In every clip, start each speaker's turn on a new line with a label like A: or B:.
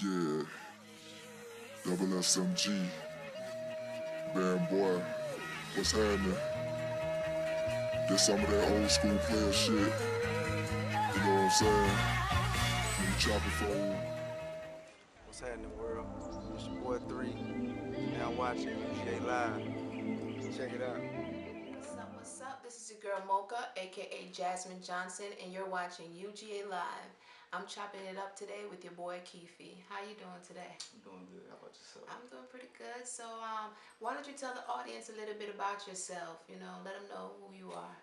A: Yeah, double SMG, bad boy, what's happening? This some of that old school player shit, you know what I'm saying? When you chop it for
B: What's happening, world? It's your boy 3. You're now watching UGA Live. Check it out.
C: What's up, what's up? This is your girl Mokah, aka Jasmine Johnson, and you're watching UGA Live. I'm chopping it up today with your boy Keefie. How you doing today?
B: I'm doing good. How about yourself?
C: I'm doing pretty good. So, why don't you tell the audience a little bit about yourself? You know, let them know who you are.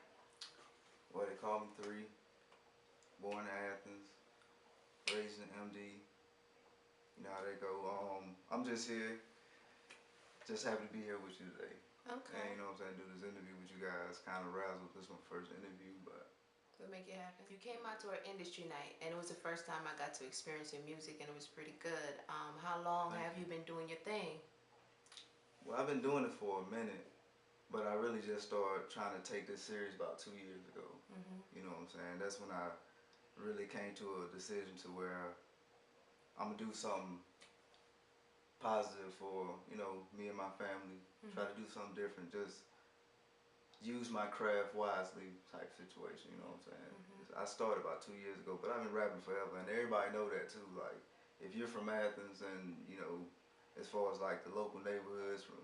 B: Well, they call me 3. Born in Athens, raised in MD. You know how they go. I'm just here. Just happy to be here with you today.
C: Okay.
B: And you know what I'm saying, do this interview with you guys. Kind of razzled. This is my first interview, but
C: We'll make it happen. You came out to our industry night, and it was the first time I got to experience your music, and it was pretty good. How long have you been doing your thing?
B: well, I've been doing it for a minute, but I really just started trying to take this serious about 2 years ago. You know what I'm saying? That's when I really came to a decision to where I'm gonna do something positive for me and my family. Try to do something different. Just use my craft wisely type situation. You know what I'm saying? I started about 2 years ago, but I've been rapping forever, and everybody know that too. Like if you're from Athens, and as far as like the local neighborhoods from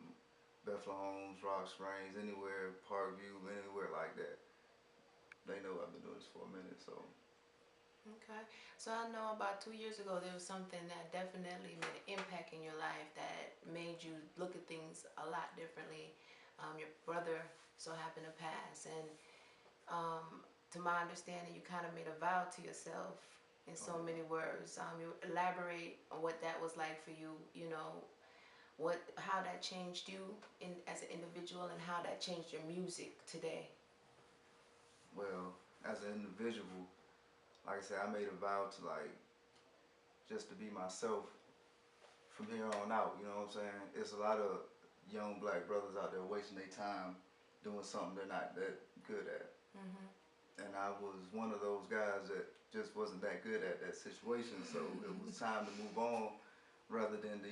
B: Bethlehem Homes, Rock Springs, anywhere, Parkview, anywhere like that, they know I've been doing this for a minute. So
C: Okay. So I know about 2 years ago there was something that definitely made an impact in your life that made you look at things a lot differently. Your brother so happened to pass, and to my understanding, you kind of made a vow to yourself in so many words. You elaborate on what that was like for you. You know, how that changed you as an individual, and how that changed your music today.
B: well, as an individual, like I said, I made a vow to like just to be myself from here on out. You know what I'm saying? It's a lot of young black brothers out there wasting their time doing something they're not that good at. And I was one of those guys that just wasn't that good at that situation. So it was time to move on rather than to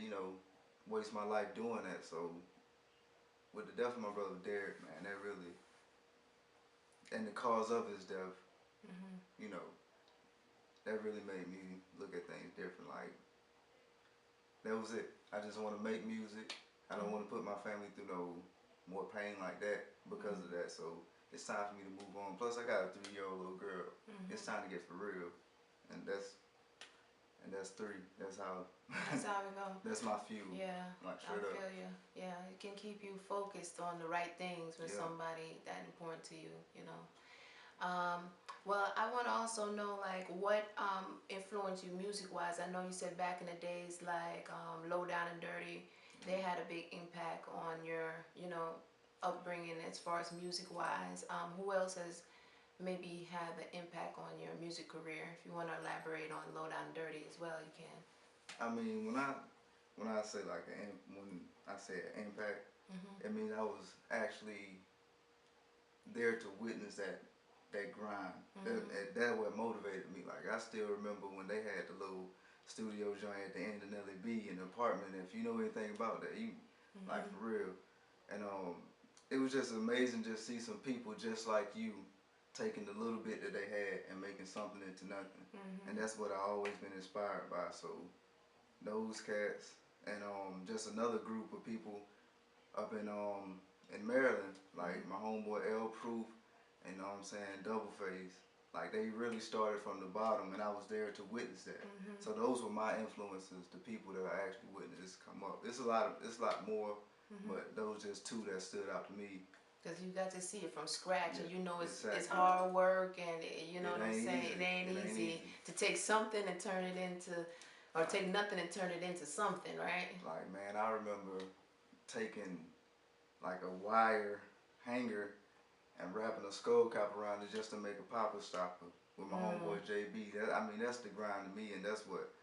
B: waste my life doing that. So with the death of my brother Derek, man, that really, and the cause of his death, you know, that really made me look at things different. Like that was it. I just want to make music. I don't want to put my family through no more pain like that because of that. So it's time for me to move on. Plus, I got a 3-year-old little girl. It's time to get for real, and that's 3. That's how.
C: That's how we go.
B: That's my fuel.
C: Yeah,
B: Like
C: I
B: straight up.
C: feel you. Yeah, it can keep you focused on the right things with
B: Yeah.
C: somebody that important to you. You know. Well, I want to also know like what influenced you music wise. I know you said back in the days like Low Down and Dirty, they had a big impact on your upbringing as far as music wise. Who else has maybe had an impact on your music career? If you want to elaborate on Low Down and Dirty as well, you can.
B: I mean, when I say like when I say an impact, it means I was actually there to witness that grind. That what motivated me. Like I still remember when they had the little studio joint at the end of Nelly B in the apartment. If you know anything about that, you like for real. And it was just amazing just see some people just like you taking the little bit that they had and making something into nothing. And that's what I always been inspired by. So those cats and just another group of people up in Maryland, like my homeboy L Proof, and you know what I'm saying, Double Face. Like they really started from the bottom, and I was there to witness that. So those were my influences, the people that I actually witnessed come up. It's a lot more, but those just 2 that stood out to me.
C: Because you got to see it from scratch, and you know it's
B: Exactly.
C: hard work, and you know
B: It
C: what I'm
B: ain't
C: saying.
B: easy.
C: It ain't
B: It ain't
C: easy
B: easy.
C: to take something and turn it into, or take nothing and turn it into something, right?
B: Like man, I remember taking like a wire hanger and wrapping a skull cap around it just to make a popper stopper with my homeboy JB. I mean, that's the grind to me, and that's what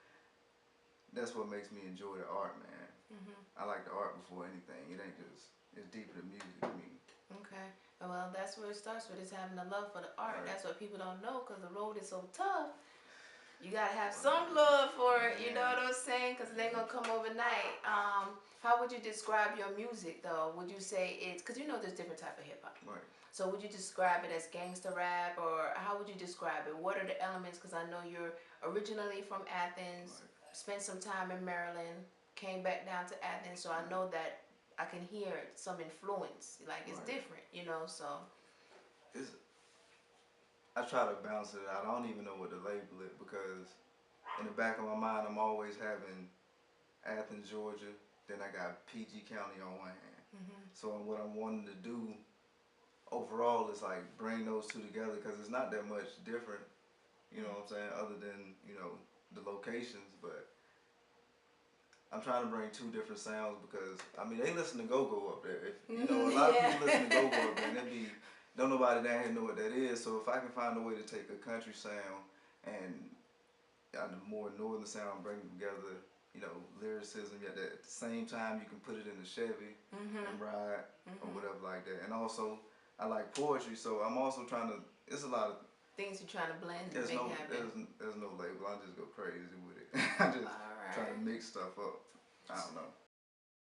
B: makes me enjoy the art, man. I like the art before anything. It ain't just, it's deeper than music to me.
C: Okay. Well, that's where it starts with, is having a love for the art.
B: Right.
C: That's what people don't know, because the road is so tough. You gotta have some love for short. You know what I'm saying? Because they ain't gonna come overnight. How would you describe your music though? Would you say it's because you know there's different type of hip hop.
B: Right.
C: So would you describe it as gangster rap, or how would you describe it? What are the elements? Because I know you're originally from Athens,
B: Right.
C: spent some time in Maryland, came back down to Athens, so I know that I can hear some influence. Like it's
B: Right.
C: different, you know. So
B: It's, I try to balance it out. I don't even know what to label it because in the back of my mind, I'm always having Athens, Georgia. Then I got PG County on one hand. So what I'm wanting to do overall is like bring those two together because it's not that much different, you know what I'm saying, other than, you know, the locations, but I'm trying to bring two different sounds because, I mean, they listen to go-go up there. If, you know, a lot of people listen to go-go up there and they be, don't nobody down here know what that is, so if I can find a way to take a country sound and a more northern sound, bring them together, you know, lyricism, yet at the same time you can put it in the Chevy and ride or whatever like that. And also, I like poetry, so I'm also trying to. It's a lot of
C: things you're trying to blend and
B: there's
C: make
B: no
C: happen.
B: there's no label. I just go crazy with it. I just
C: All
B: try to
C: right.
B: mix stuff up. I don't know.